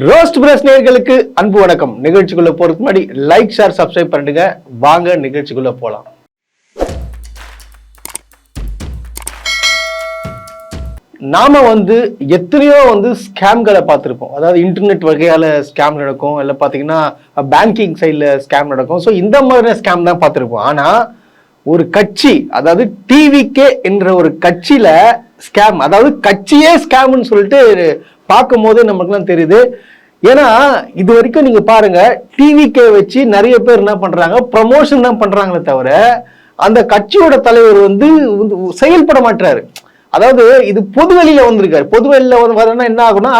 Roast press நேயர்களுக்கு அன்பு வணக்கம். நிகழ்ச்சிக்குள்ள போறதுக்கு முன்னாடி லைக், ஷேர், சப்ஸ்கிரைப் பண்ணுங்க. வாங்க நிகழ்ச்சிக்குள்ள போலாம். நாம எத்தனையோ ஸ்கேம்களை பார்த்துருப்போம். அதாவது இன்டர்நெட் வகையால ஸ்கேம் நடக்கும், இல்லை பார்த்தீங்கன்னா பேங்கிங் சைடில் ஸ்கேம் நடக்கும். ஸோ இந்த மாதிரியான ஸ்கேம் தான் பார்த்துருப்போம். ஆனால் ஒரு கட்சி, அதாவது டிவிகே என்ற ஒரு கட்சியில ஸ்கேம், அதாவது கட்சியே ஸ்கேம்னு சொல்லிட்டு பார்க்கும் போது நமக்குலாம் தெரியுது. ஏன்னா இது வரைக்கும் நீங்க பாருங்க, டிவிகே வச்சு நிறைய பேர் என்ன பண்றாங்க, ப்ரமோஷன் தான் பண்றாங்களே தவிர அந்த கட்சியோட தலைவர் செயல்பட மாட்டாரு. அதாவது இது பொதுவெளியில வந்திருக்காரு. பொதுவெளியில வரனா என்ன ஆகும்னா,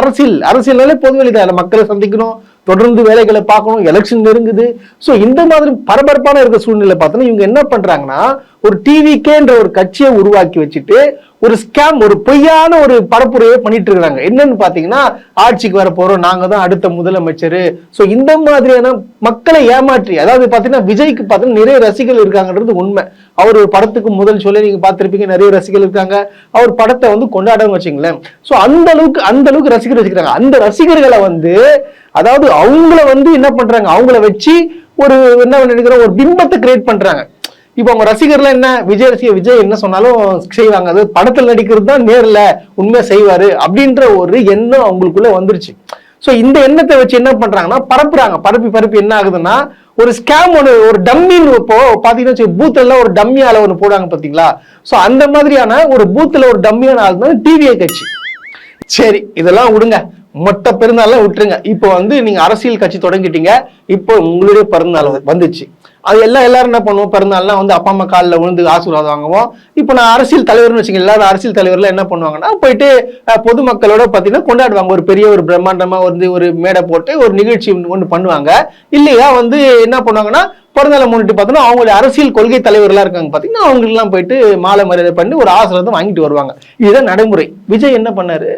அரசியல்னாலே பொதுவெளி தான். மக்களை சந்திக்கணும், தொடர்ந்து வேலைகளை பார்க்கணும், எலெக்ஷன் நெருங்குது. ஸோ இந்த மாதிரி பரபரப்பான இருக்க சூழ்நிலை பார்த்தோன்னா இவங்க என்ன பண்றாங்கன்னா, ஒரு டிவிகேன்ற ஒரு கட்சியை உருவாக்கி வச்சுட்டு ஒரு ஸ்கேம், ஒரு பொய்யான ஒரு பரப்புரையை பண்ணிட்டு இருக்காங்க. என்னன்னு பாத்தீங்கன்னா, ஆட்சிக்கு வர போறோம், நாங்க தான் அடுத்த முதலமைச்சர். ஸோ இந்த மாதிரியான மக்களை ஏமாற்றி, அதாவது பாத்தீங்கன்னா விஜய்க்கு பாத்தீங்கன்னா நிறைய ரசிகர்கள் இருக்காங்கன்றது உண்மை. அவர் ஒரு படத்துக்கு முதல் சொல்ல நீங்க பார்த்திருப்பீங்க, நிறைய ரசிகர்கள் இருக்காங்க. அவர் படத்தை கொண்டாடவும் வச்சுங்களேன். ஸோ அந்த அளவுக்கு ரசிகர் வச்சுக்கிறாங்க. அந்த ரசிகர்களை அதாவது அவங்கள என்ன பண்றாங்க, அவங்கள வச்சு ஒரு என்ன நினைக்கிற ஒரு பிம்பத்தை கிரியேட் பண்றாங்க. இப்போ அவங்க ரசிகர்லாம் என்ன, விஜய் என்ன சொன்னாலும் செய்வாங்க, அது படத்தில் நடிக்கிறது தான் நேர்ல உண்மையா செய்வாரு அப்படின்ற ஒரு எண்ணம் அவங்களுக்குள்ள வந்துருச்சு. ஸோ இந்த எண்ணத்தை வச்சு என்ன பண்றாங்கன்னா பரப்புறாங்க. பரப்பி என்ன ஆகுதுன்னா, ஒரு ஸ்கேம் ஒரு டம்மின்னு இப்போ பாத்தீங்கன்னா பூத் எல்லாம் ஒரு டம்மி ஆள போடுவாங்க பாத்தீங்களா. ஸோ அந்த மாதிரியான ஒரு பூத்துல ஒரு டம்மியான ஆள் தான் டிவிஏ கட்சி. சரி, இதெல்லாம் விடுங்க, மொத்த பெருநாள்லாம் விட்டுருங்க. இப்போ நீங்க அரசியல் கட்சி தொடங்கிட்டீங்க, இப்போ உங்களுடைய பிறந்தநாள் வந்துச்சு. அது எல்லாரும் என்ன பண்ணுவோம், பிறந்தநாள்லாம் அப்பா அம்மா காலில் விழுந்து ஆசீர்வாதம் வாங்குவோம். இப்போ நான் அரசியல் தலைவர்னு வச்சுக்கோங்க, எல்லாரும் அரசியல் தலைவர்ல என்ன பண்ணுவாங்கன்னா போயிட்டு பொதுமக்களோட பார்த்தீங்கன்னா கொண்டாடுவாங்க. ஒரு பெரிய ஒரு பிரம்மாண்டமா ஒரு மேடை போட்டு ஒரு நிகழ்ச்சி ஒன்று பண்ணுவாங்க. இல்லையா என்ன பண்ணுவாங்கன்னா, பிறந்தநாளை முன்னிட்டு பார்த்தோன்னா அவங்களுடைய அரசியல் கொள்கை தலைவர்களாக இருக்காங்க பார்த்தீங்கன்னா, அவங்களுக்குலாம் போயிட்டு மாலை மரியாதை பண்ணி ஒரு ஆசீர்வாதம் வாங்கிட்டு வருவாங்க. இதுதான் நடைமுறை. விஜய் என்ன பண்ணாரு,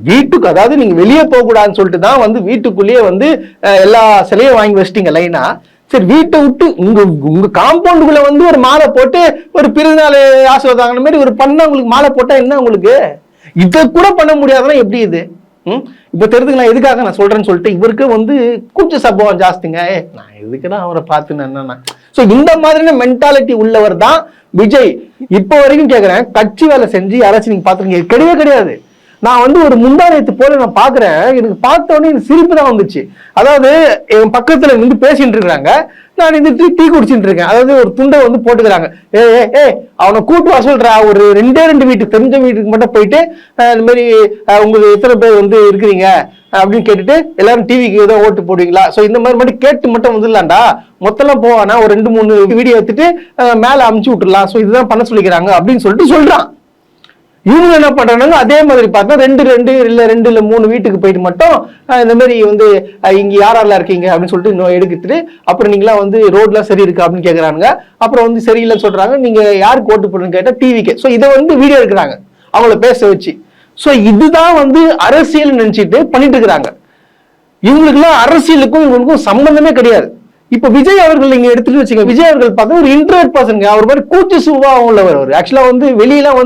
வீட்டுக்கு, அதாவது நீங்க வெளியே போக கூடாதுன்னு சொல்லிட்டு தான் வீட்டுக்குள்ளேயே எல்லா சிலையும் வாங்கி வச்சிட்டீங்க லைனா. சரி, வீட்டை விட்டு உங்க காம்பவுண்டுக்குள்ள ஒரு மாலை போட்டு ஒரு பிறந்தநாள் ஆசீர்வாதம் வாங்கின மாதிரி ஒரு பண்ண உங்களுக்கு மாலை போட்டா என்ன, உங்களுக்கு இதை கூட பண்ண முடியாதுன்னா எப்படி இது? இப்ப தெரிஞ்சுக்கலாம் எதுக்காக நான் சொல்றேன்னு சொல்லிட்டு, இவருக்கு கொஞ்சம் சம்பவம் ஜாஸ்திங்க. நான் எதுக்குதான் அவரை பார்த்துன்னு என்னன்னா, சோ இந்த மாதிரியான மென்டாலிட்டி உள்ளவர் தான் விஜய். இப்போ வரைக்கும் கேட்கிறேன், கட்சி வேலை செஞ்சு யாராச்சும் நீங்க பாத்துருக்கீங்க? கிடையவே கிடையாது. நான் ஒரு முந்தானத்து போல நான் பாக்குறேன், எனக்கு பார்த்த உடனே எனக்கு சிரிப்பு தான் வந்துச்சு. அதாவது என் பக்கத்துல பேசிட்டு இருக்கிறாங்க, நான் டீ குடிச்சுட்டு இருக்கேன். அதாவது ஒரு துண்டை போட்டுக்கிறாங்க. அவனை கூட்டு வர சொல்றா, ஒரு ரெண்டு வீட்டுக்கு, தெரிஞ்ச வீட்டுக்கு மட்டும் போயிட்டு இந்த மாதிரி உங்களுக்கு எத்தனை பேர் இருக்கிறீங்க அப்படின்னு கேட்டுட்டு எல்லாரும் டிவிக்கு ஏதோ ஓட்டு போடுவீங்களா, சோ இந்த மாதிரி மட்டும் கேட்டு மட்டும் வந்துடலாம்டா, மொத்தம் போவானா ஒரு 2-3 வீடியோ எடுத்துட்டு மேல அமுச்சு விட்டுடலாம். சோ இதுதான் பண்ண சொல்லிக்கிறாங்க அப்படின்னு சொல்றான். இவங்க என்ன பண்றாங்க, அதே மாதிரி பார்த்தா 2-3 வீட்டுக்கு போயிட்டு மட்டும் இந்த மாதிரி இங்க யாரெல்லாம் இருக்கீங்க அப்படின்னு சொல்லிட்டு எடுத்துட்டு, அப்புறம் நீங்களாம் ரோட்லாம் சரி இருக்கு அப்படின்னு கேட்கறாங்க. அப்புறம் சரியில்லைன்னு சொல்றாங்க. நீங்க யாருக்கு ஓட்டு போடுன்னு கேட்டா டிவிக்கு. ஸோ இதை வீடியோ எடுக்கிறாங்க அவங்கள பேச வச்சு. ஸோ இதுதான் அரசியல் நினைச்சிட்டு பண்ணிட்டு இருக்கிறாங்க. இவங்களுக்குலாம் அரசியலுக்கும் இவங்களுக்கும் சம்பந்தமே கிடையாது. இப்ப விஜய் அவர்கள் நீங்க எடுத்துட்டு வச்சுங்க, விஜய் அவர்கள் பார்த்தா ஒரு இன்ட்ரோவர்ட் பர்சன், அவர் மாதிரி கூச்சு சுபாவம் உள்ளவர். அவர் ஆக்சுவலா வெளியெல்லாம்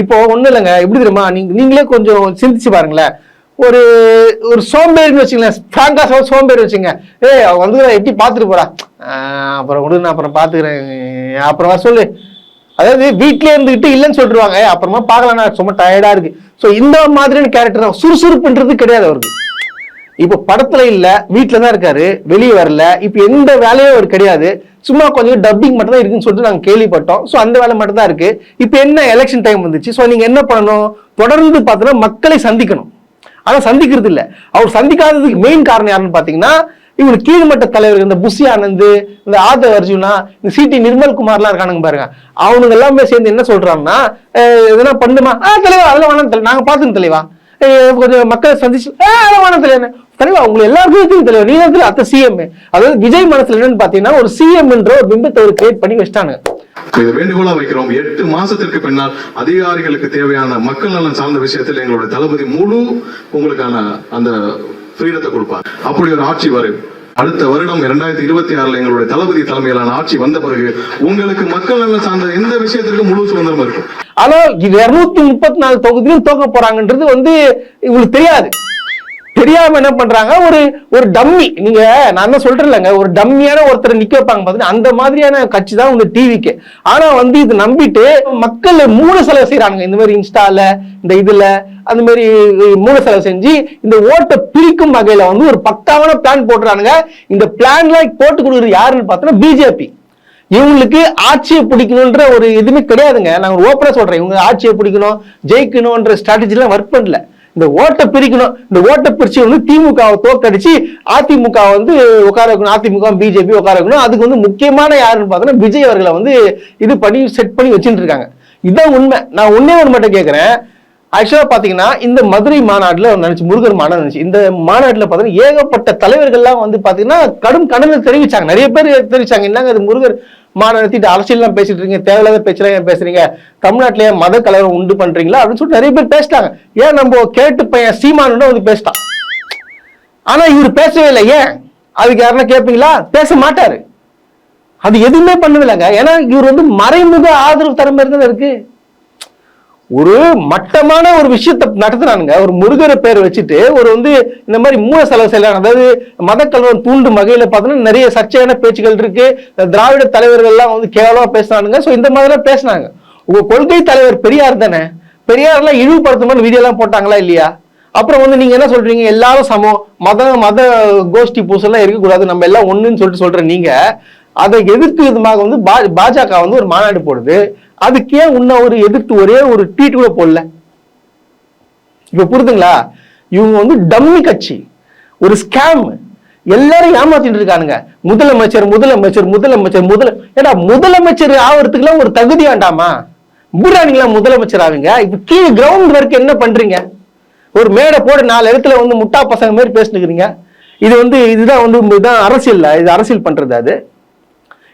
இப்போ ஒண்ணும் இல்லைங்க, எப்படி தெரியுமா, நீங்களே கொஞ்சம் சிந்திச்சு பாருங்களேன். ஒரு சோம்பேறின்னு வச்சுங்களேன், பிராங்கா சோம்பேறி வச்சுங்க. எப்படி பாத்துட்டு போறா, அப்புறம் விடு, நான் அப்புறம் பாத்துக்கிறேன், அப்புறம் சொல்லு. அதாவது வீட்லயே இருந்துகிட்டு இல்லைன்னு சொல்லிடுவாங்க, அப்புறமா பாக்கலாம், சும்மா டயர்டா இருக்கு. சோ இந்த மாதிரியான கேரக்டர் தான். சுறுசுறுப்புன்றது கிடையாது அவருக்கு. இப்ப படத்துல இல்ல, வீட்டுல தான் இருக்காரு, வெளியே வரல. இப்ப எந்த வேலையும் அவர் கிடையாது, சும்மா கொஞ்சம் டப்பிங் மட்டும் தான் இருக்குன்னு சொல்லிட்டு நாங்க கேள்விப்பட்டோம். சோ அந்த வேலை மட்டும் தான் இருக்கு. இப்ப என்ன எலெக்ஷன் டைம் வந்துச்சு, சோ நீங்க என்ன பண்ணணும், தொடர்ந்து பார்த்தோன்னா மக்களை சந்திக்கணும். ஆனா சந்திக்கிறது இல்ல. அவர் சந்திக்காததுக்கு மெயின் காரணம் யாருன்னு பாத்தீங்கன்னா, இவங்களுக்கு கீழ்மட்ட தலைவர் இந்த புஷி ஆனந்த், இந்த ஆதவ் அர்ஜுனா, இந்த சிடி நிர்மல்குமார்லாம் இருக்கானுங்க பாருங்க, அவனுங்க எல்லாமே சேர்ந்து என்ன சொல்றாங்கன்னா, எதனா பண்ணுமா தலைவா, அதெல்லாம் வேணாம், நாங்க பாத்துங்க தலைவா, கொஞ்சம் மக்களை சந்திச்சு தலைவா, உங்களை எல்லாருக்கும் தலைவா, நீங்க அத்த சிஎம். அதாவது விஜய் மனசுல என்னன்னு பாத்தீங்கன்னா, ஒரு சிஎம் என்ற ஒரு பிம்பத்தை கிரியேட் பண்ணி வச்சிட்டாங்க. இதை வேண்டுகோளா வைக்கிறோம். 8 மாசத்திற்கு பின்னால் அதிகாரிகளுக்கு தேவையான மக்கள் நலன் சார்ந்த விஷயத்தில் எங்களுடைய தளபதி முழு உங்களுக்கான அந்த ஃப்ரீடத்தை கொடுப்பார். அப்படி ஒரு ஆட்சி வரும். அடுத்த வருடம் 2026 எங்களுடைய தளபதி தலைமையிலான ஆட்சி வந்த பிறகு உங்களுக்கு மக்கள் நலன் சார்ந்த எந்த விஷயத்திற்கு முழு சுதந்திரம் இருக்கும். ஆனா 234 தொகுதியும் தோக்க போறாங்கன்றது இவங்களுக்கு தெரியாது. தெரியாம என்ன பண்றாங்க, ஒரு ஒரு டம்மி, நீங்க நான் தான் சொல்றேன்லங்க, ஒரு டம்மியான ஒருத்தர் நிக்க வைப்பாங்க பாத்தீங்கன்னா, அந்த மாதிரியான கட்சி தான் இந்த டிவிக்கு. ஆனா வந்து இது நம்பிட்டு மக்கள் மூளை செலவு செய்யறாங்க. இந்த மாதிரி இன்ஸ்டால இந்த இதுல அந்த மாதிரி மூளை செலவு செஞ்சு இந்த ஓட்டை பிரிக்கும் வகையில வந்து ஒரு பக்காவான பிளான் போட்டுறானுங்க. இந்த பிளான்ல போட்டு கொடுக்குறது யாருன்னு பார்த்தோன்னா பிஜேபி. இவங்களுக்கு ஆட்சியை பிடிக்கணும்ன்ற ஒரு எதுவுமே கிடையாதுங்க. நான் ஓப்பனா சொல்றேன், இவங்க ஆட்சியை பிடிக்கணும் ஜெயிக்கணும்ன்ற ஸ்ட்ராட்டஜி எல்லாம் ஒர்க் பண்ணல. இந்த ஓட்டை பிரிக்கணும், இந்த ஓட்டை பிரிச்சு வந்து திமுகவை தோக்கடிச்சு அதிமுக வந்து உட்கார வைக்கணும், அதிமுக பிஜேபி உட்கார வைக்கணும். அதுக்கு வந்து முக்கியமான யாருன்னு பார்த்தோன்னா விஜய் அவர்களை வந்து இது பண்ணி செட் பண்ணி வச்சுட்டு இருக்காங்க. இதுதான் உண்மை. நான் ஒன்னே ஒன்று மட்டும் கேட்கிறேன். ஆக்சுவலா பாத்தீங்கன்னா இந்த மதுரை மாநாட்டுல நினைச்சு முருகர் மாநாடு நினைச்சு இந்த மாநாட்டுல பாத்தீங்கன்னா ஏகப்பட்ட தலைவர்கள்லாம் வந்து பாத்தீங்கன்னா கடும் கண்டனம் தெரிவிச்சாங்க. நிறைய பேர் தெரிவிச்சாங்க, என்னங்க அது முருகர் மாநாடு நடத்திட்டு அரசியல் எல்லாம் பேசிட்டு இருக்கீங்க, தேவையில்லாத பேச்செல்லாம் பேசுறீங்க, தமிழ்நாட்டிலேயே மத கலவரம் உண்டு பண்றீங்களா அப்படின்னு சொல்லிட்டு நிறைய பேர் பேசிட்டாங்க. ஏன் நம்ம கேட்டு பையன் சீமானு வந்து பேசிட்டான். ஆனா இவர் பேசவே இல்லை. ஏன்? அதுக்கு யாருன்னா கேட்பீங்களா? பேச மாட்டாரு. அது எதுவுமே பண்ணதில்லைங்க. ஏன்னா இவர் வந்து மறைமுக ஆதரவு தர மாதிரி தானே இருக்கு. ஒரு மட்டமான ஒரு விஷயத்தை நடத்துறானுங்க. ஒரு முருகரை பேர் வச்சுட்டு ஒரு வந்து இந்த மாதிரி மூல செலவு செய்யலாம், அதாவது மத கலவரம் தூண்டும் வகையில பார்த்தோன்னா நிறைய சர்ச்சையான பேச்சுகள் இருக்கு. திராவிட தலைவர்கள் எல்லாம் வந்து கேவலமா பேசினானுங்க. ஸோ இந்த மாதிரிலாம் பேசினாங்க. உங்க கொள்கை தலைவர் பெரியார் தானே, பெரியார்லாம் இழிவுபடுத்தணும்னு வீடியோலாம் போட்டாங்களா இல்லையா? அப்புறம் வந்து நீங்க என்ன சொல்றீங்க, எல்லாரும் சமம், மத கோஷ்டி பூசெல்லாம் இருக்கக்கூடாது, நம்ம எல்லாம் ஒண்ணுன்னு சொல்லிட்டு நீங்க அதை எதிர்த்து விதமாக வந்து பாஜக வந்து ஒரு மாநாடு போடுது. அதுக்கே உன்ன ஒரு எதிர்த்து ஒரே ஒரு ட்வீட் கூட போடல. இப்ப புரியுதுங்களா? இவங்க வந்து டம்மி கட்சி, ஒரு ஸ்கேம், எல்லாரும் ஏமாத்திட்டு இருக்கானுங்க. முதலமைச்சர் முதலமைச்சர் முதலமைச்சர் ஏடா முதலமைச்சர் ஆகிறதுக்குலாம் ஒரு தகுதி வேண்டாமா? புராணிங்களா முதலமைச்சர் ஆவீங்க? இப்ப கீழே கிரவுண்ட் ஒர்க் என்ன பண்றீங்க? ஒரு மேடை போட 4 இடத்துல வந்து முட்டா பசங்க மாதிரி பேசினுக்கிறீங்க. இது வந்து இதுதான் வந்து இதுதான் அரசியல், இது அரசியல் பண்றது. அது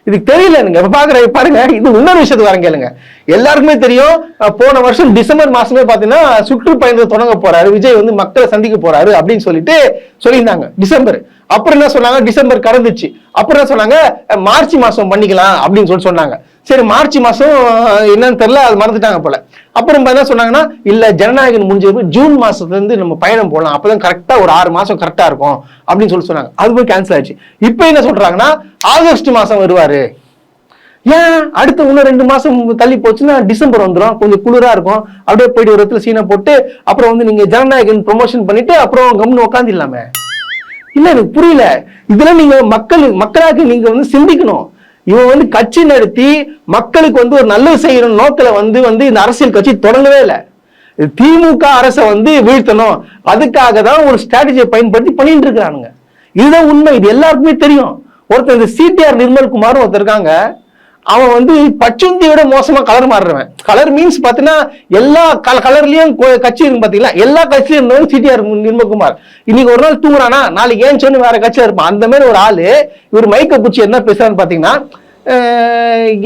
இதுக்கு தெரியல. நீங்க பாருங்க, இது இன்னொரு விஷயத்துக்கு வரேன் கேளுங்க. எல்லாருக்குமே தெரியும், போன வருஷம் டிசம்பர் மாசமே பாத்தீங்கன்னா சுற்றுப்பயணத்தை தொடங்க போறாரு விஜய், வந்து மக்களை சந்திக்க போறாரு அப்படின்னு சொல்லியிருந்தாங்க டிசம்பர். அப்புறம் என்ன சொன்னாங்க, டிசம்பர் கடந்துச்சு. அப்புறம் என்ன சொன்னாங்க, மார்ச் மாசம் பண்ணிக்கலாம் அப்படின்னு சொன்னாங்க. சரி, மார்ச் மாசம் என்னன்னு தெரியல, அது மறந்துட்டாங்க போல. அப்புறம் என்ன சொன்னாங்கன்னா, இல்ல ஜனநாயகம் முடிஞ்சது ஜூன் மாசத்துல இருந்து நம்ம பயணம் போகலாம், அப்பதான் கரெக்டா ஒரு 6 மாசம் கரெக்டா இருக்கும் அப்படின்னு சொன்னாங்க. அது போய் கேன்சல் ஆயிடுச்சு. இப்ப என்ன சொல்றாங்கன்னா ஆகஸ்ட் மாசம் வருவாரு. ஏன் அடுத்த இன்னும் 2 மாசம் தள்ளி போச்சுன்னா டிசம்பர் வந்துடும், கொஞ்சம் குளிரா இருக்கும், அப்படியே போயிட்டு ஒரு இடத்துல சீனை போட்டு அப்புறம் வந்து நீங்க ஜனநாயகம் ப்ரொமோஷன் பண்ணிட்டு அப்புறம் கம்னு உட்காந்துடலாமே. இல்ல, எனக்கு புரியல. இதுல நீங்க மக்களாக நீங்க வந்து சிந்திக்கணும். இவன் வந்து கட்சி நடத்தி மக்களுக்கு வந்து ஒரு நல்லது செய்யணும் நோக்கில வந்து இந்த அரசியல் கட்சி தொடங்கவே இல்லை. திமுக அரசை வந்து வீழ்த்தணும், அதுக்காக தான் ஒரு ஸ்ட்ராட்டஜியை பயன்படுத்தி பண்ணிட்டு இருக்கிறானுங்க. இதுதான் உண்மை. இது எல்லாருக்குமே தெரியும். ஒருத்தர் இந்த சிடிஆர் நிர்மல்குமார் ஒருத்தர் இருக்காங்க, அவன் வந்து பச்சுந்தியோட மோசமா கலர் மாறுறவன். கலர் மீன்ஸ் பாத்தீங்கன்னா எல்லா கலர்லயும் கட்சி இருக்கு பாத்தீங்களா, எல்லா கட்சியும் இருந்தவங்க சிடிஆர் நிர்மல்குமார். இன்னைக்கு ஒரு நாள் தூங்குறானா, நாளைக்கு ஏன் சொன்னு வேற கட்சியில இருப்பான். அந்த மாதிரி ஒரு ஆளு. இவர் மைக்க பூச்சி என்ன பேசுறான்னு பாத்தீங்கன்னா,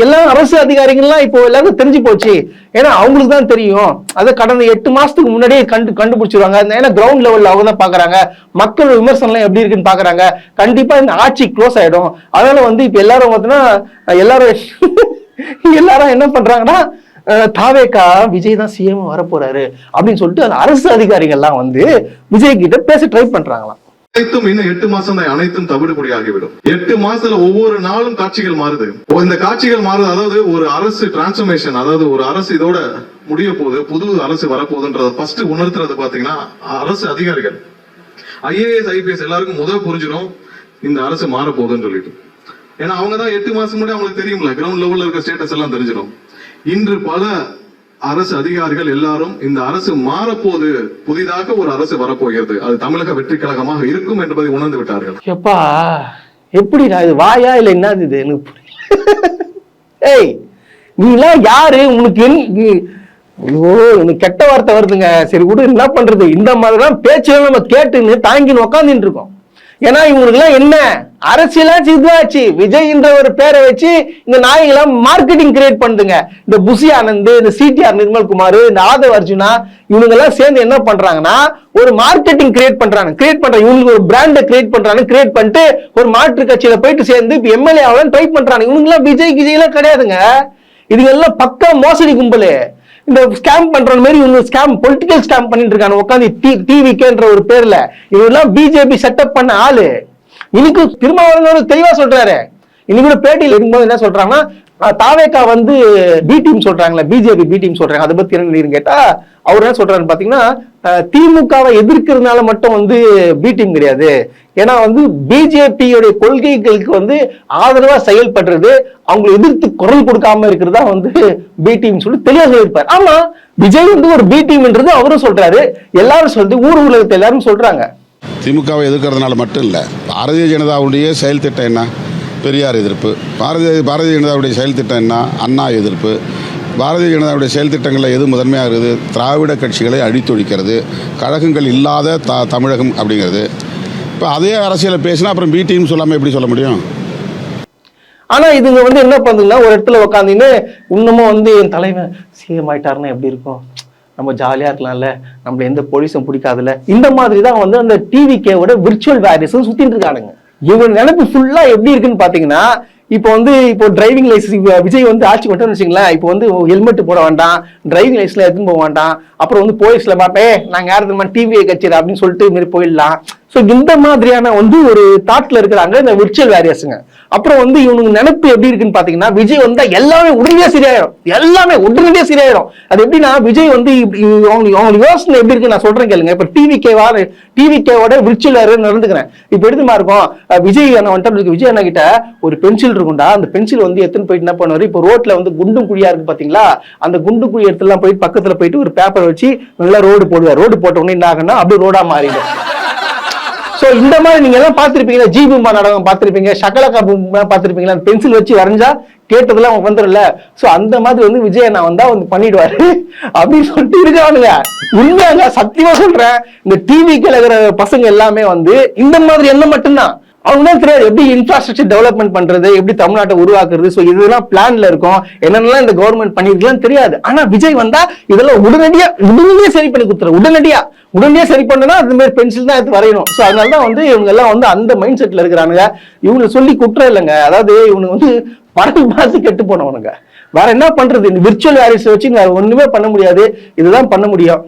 எல்லா அரசு அதிகாரிகள்லாம் இப்போ எல்லாருக்கும் தெரிஞ்சு போச்சு, ஏன்னா அவங்களுக்கு தான் தெரியும். அதை கடந்த 8 மாசத்துக்கு முன்னாடியே கண்டுபிடிச்சிருவாங்க. ஏன்னா கிரவுண்ட் லெவல்ல அவங்க தான் பாக்குறாங்க, மக்கள் விமர்சனம் எப்படி இருக்குன்னு பாக்குறாங்க. கண்டிப்பா இந்த ஆட்சி க்ளோஸ் ஆயிடும். அதனால வந்து இப்ப எல்லாரும் பார்த்தீங்கன்னா எல்லாரும் என்ன பண்றாங்கன்னா, தாவேகா விஜய் தான் சிஎம் வரப்போறாரு அப்படின்னு சொல்லிட்டு அந்த அரசு அதிகாரிகள்லாம் வந்து விஜய் கிட்ட பேச ட்ரை பண்றாங்களாம். அனைத்தும் இன்னும் 8 மாசம் தான், அனைத்தும் தவிடுபடி ஆகிவிடும். 8 மாசத்துல ஒவ்வொரு நாளும் காட்சிகள் மாறுது. இந்த காட்சிகள் மாறுது. அதாவது ஒரு அரசு டிரான்ஸ்பர்மேஷன், அதாவது ஒரு அரசு இதோட முடிய போகுது, புது அரசு வரப்போகுதுன்றத ஃபர்ஸ்ட் உணர்த்துறது பாத்தீங்கன்னா அரசு அதிகாரிகள். ஐஏஎஸ் ஐபிஎஸ் எல்லாருக்கும் முதல் புரிஞ்சிடும் இந்த அரசு மாற போகுதுன்னு சொல்லிட்டு. ஏன்னா அவங்க தான் 8 மாசம் முன்னாடி அவங்களுக்கு தெரியும்ல, கிரவுண்ட் லெவல்ல இருக்க ஸ்டேட்டஸ் எல்லாம் தெரிஞ்சிடும். இன்று பல அரசு அதிகாரிகள் எல்லாரும் இந்த அரசு மாறப்போது, புதிதாக ஒரு அரசு வரப்போகிறது, அது தமிழக வெற்றி கழகமாக இருக்கும் என்பதை உணர்ந்து விட்டார்கள். எப்பா எப்படிடா இது, வாயா இல்ல என்னது இது, எனக்கு புரியல. ஏய் நீ எல்லாம் யாரு, உனக்கு ஐயோ எனக்கு கெட்ட வார்த்தை வருதுங்க. சரி விடு, என்ன பண்றது, இந்த மாதிரிலாம் பேச்சு நம்ம கேட்டுன்னு தாங்கின்னு உட்காந்துட்டு இருக்கோம். ஏன்னா இவங்களுக்கு எல்லாம் என்ன அரசியலாச்சு இதுவாச்சு, விஜய்ன்ற ஒரு பேரை வச்சு இந்த நாய்களாம் மார்க்கெட்டிங் கிரியேட் பண்ணுதுங்க. இந்த புசி ஆனந்த், இந்த சிடிஆர் நிர்மல்குமார், இந்த ஆதவ் அர்ஜுனா, இவங்க எல்லாம் சேர்ந்து என்ன பண்றாங்கன்னா ஒரு மார்க்கெட்டிங் கிரியேட் பண்றாங்க. இவங்களுக்கு ஒரு பிராண்டை கிரியேட் பண்றாங்க. கிரியேட் பண்ணிட்டு ஒரு மாற்று கட்சியில போயிட்டு சேர்ந்து இப்ப எம்எல்ஏ ஆகலாம் ட்ரை பண்றாங்க. இவங்க எல்லாம் விஜய் எல்லாம் கிடையாதுங்க. இதுங்க எல்லாம் பக்கா மோசடி கும்பலு. இந்த ஸ்கேம் பண்ற மாதிரி இவங்க ஸ்கேம் பொலிட்டிக்கல் ஸ்கேம் பண்ணிட்டு இருக்காங்க உட்காந்து டிவிக்கேன்ற ஒரு பேர்ல. இவரெல்லாம் பிஜேபி செட்டப் பண்ண ஆளு. இன்னைக்கு திருமாவளவன் தெளிவா சொல்றாரு. இன்னைக்கு கூட பேட்டியில் இருக்கும்போது என்ன சொல்றாங்கன்னா, தாவேகா வந்து பி டீம் சொல்றாங்களே, பிஜேபி பி டீம் சொல்றாங்க, அதை பத்தி என்ன கேட்டா அவர் என்ன சொல்றாருன்னு பாத்தீங்கன்னா, திமுகவை எதிர்க்கிறதுனால மட்டும் வந்து பி டீம் கிடையாது, ஏன்னா வந்து பிஜேபியோட கொள்கைகளுக்கு வந்து ஆதரவா செயல்படுறது, அவங்களை எதிர்த்து குரல் கொடுக்காம இருக்கிறதா வந்து பி டீம் சொல்லி தெளிவா சொல்லியிருப்பார். ஆமா, விஜய் வந்து ஒரு பி டீம்ன்றது அவரும் சொல்றாரு, எல்லாரும் சொல்றது ஊர் உலகத்தை எல்லாரும் சொல்றாங்க. திமுகவை எதிர்க்கிறதுனால மட்டும் இல்லை, பாரதிய ஜனதாவுடைய செயல் திட்டம் என்ன? பெரியார் எதிர்ப்பு. பாரதிய ஜனதாவுடைய செயல் திட்டம் என்ன? அண்ணா எதிர்ப்பு. பாரதிய ஜனதாவுடைய செயல் திட்டங்களில் எது முதன்மையாக இருக்குது? திராவிட கட்சிகளை அழித்தொழிக்கிறது, கழகங்கள் இல்லாத தமிழகம் அப்படிங்கிறது. இப்போ அதே அரசியலை பேசினா அப்புறம் பி டீம் சொல்லாமல் எப்படி சொல்ல முடியும்? ஆனா இதுங்க வந்து என்ன பண்ணுதுன்னா, ஒரு இடத்துல உட்காந்துன்னு இன்னமும் வந்து என் தலைவன் சிஎம் ஆயிட்டாருன்னா எப்படி இருக்கும், நம்ம ஜாலியா இருக்கலாம்ல, நம்மள எந்த போலீஸும் பிடிக்காதுல்ல, இந்த மாதிரி தான் வந்து அந்த டிவிகேவோட விர்ச்சுவல் வேரியஸ் சுத்திட்டு இருக்கானுங்க. இவங்க நினைப்பு ஃபுல்லா எப்படி இருக்குன்னு பாத்தீங்கன்னா, இப்போ டிரைவிங் லைசன்ஸ் விஜய் வந்து ஆட்சி மட்டும் வச்சுங்களேன், இப்போ வந்து ஹெல்மெட் போட வேண்டாம், டிரைவிங் லைசன்ஸ்ல எடுத்துன்னு போக வேண்டாம், அப்புறம் வந்து போலீஸ்ல பார்ப்பேன் நாங்க யாரு டிவியை கட்சியர் அப்படின்னு சொல்லிட்டு மாரி போயிடலாம். ஸோ இந்த மாதிரியான வந்து ஒரு தாட்ல இருக்கிறாங்க இந்த விர்ச்சுவல் வேரியர்ஸுங்க. அப்புறம் வந்து இவனுக்கு நினைப்பு எப்படி இருக்குன்னு பாத்தீங்கன்னா, விஜய் வந்தா எல்லாமே உடனடியா சரியாயிடும், எல்லாமே உடனடியா சரியாயிடும். அது எப்படின்னா, விஜய் வந்து அவங்க யோசனை எப்படி இருக்கு நான் சொல்றேன் கேளுங்க. இப்ப டிவிகேவோட விர்ச்சுவல் வேரியர் நடந்துக்கிறேன். இப்ப எடுத்துமா இருக்கும், விஜய் அண்ணா வந்துட்டு, விஜய் அண்ணா கிட்ட ஒரு பென்சில் இருக்கும்டா, அந்த பென்சில் வந்து எத்தனை போயிட்டு என்ன பண்ணுவாரு, இப்போ ரோட்ல வந்து குண்டும் குழியா இருக்கு பாத்தீங்களா, அந்த குண்டு குழி இடத்துல போயிட்டு பக்கத்துல போயிட்டு ஒரு பேப்பர் வச்சு நல்லா ரோடு போடுவார். ரோடு போட்ட உடனே என்ன ஆகுன்னா அப்படியே ரோடா மாறிடும். சோ இந்த மாதிரி நீங்க எல்லாம் பாத்திருப்பீங்களா, ஜி பூம்பா நாடகம் பாத்திருப்பீங்க, ஷகலகா பூம்பா பாத்திருப்பீங்களா, பென்சில் வச்சு வரைஞ்சா கேட்டதெல்லாம் வந்துடல. சோ அந்த மாதிரி வந்து விஜய் அண்ணா வந்தா வந்து பண்ணிடுவாரு அப்படின்னு சொல்லிட்டு இருக்கானுங்க. உண்மையாங்க, சத்தியமா சொல்றேன், இந்த டிவிக்கு இருக்கிற பசங்க எல்லாமே வந்து இந்த மாதிரி என்ன மட்டும்தான் அவங்க தான் தெரியாது எப்படி இன்ஃப்ராஸ்ட்ரக்சர் டெவலப்மெண்ட் பண்றது, எப்படி தமிழ்நாட்டை உருவாக்குறது. ஸோ இதெல்லாம் பிளான்ல இருக்கும், என்னென்னலாம் இந்த கவர்மெண்ட் பண்ணிருக்கலாம் தெரியாது. ஆனா விஜய் வந்தா இதெல்லாம் உடனடியா சரி பண்ணி கொடுத்துரு, உடனடியா சரி பண்ணா அது மாதிரி பென்சில் தான் எடுத்து வரையணும். ஸோ அதனாலதான் வந்து இவங்க எல்லாம் வந்து அந்த மைண்ட் செட்ல இருக்கிறானுங்க. இவங்களை சொல்லி குற்றம் இல்லைங்க, அதாவது இவனுக்கு வந்து படம் பார்த்து கெட்டு போனவனுங்க. வேற என்ன பண்றது, இந்த விர்ச்சுவல் வேரியஸ் வச்சு ஒண்ணுமே பண்ண முடியாது, இதுதான் பண்ண முடியும்.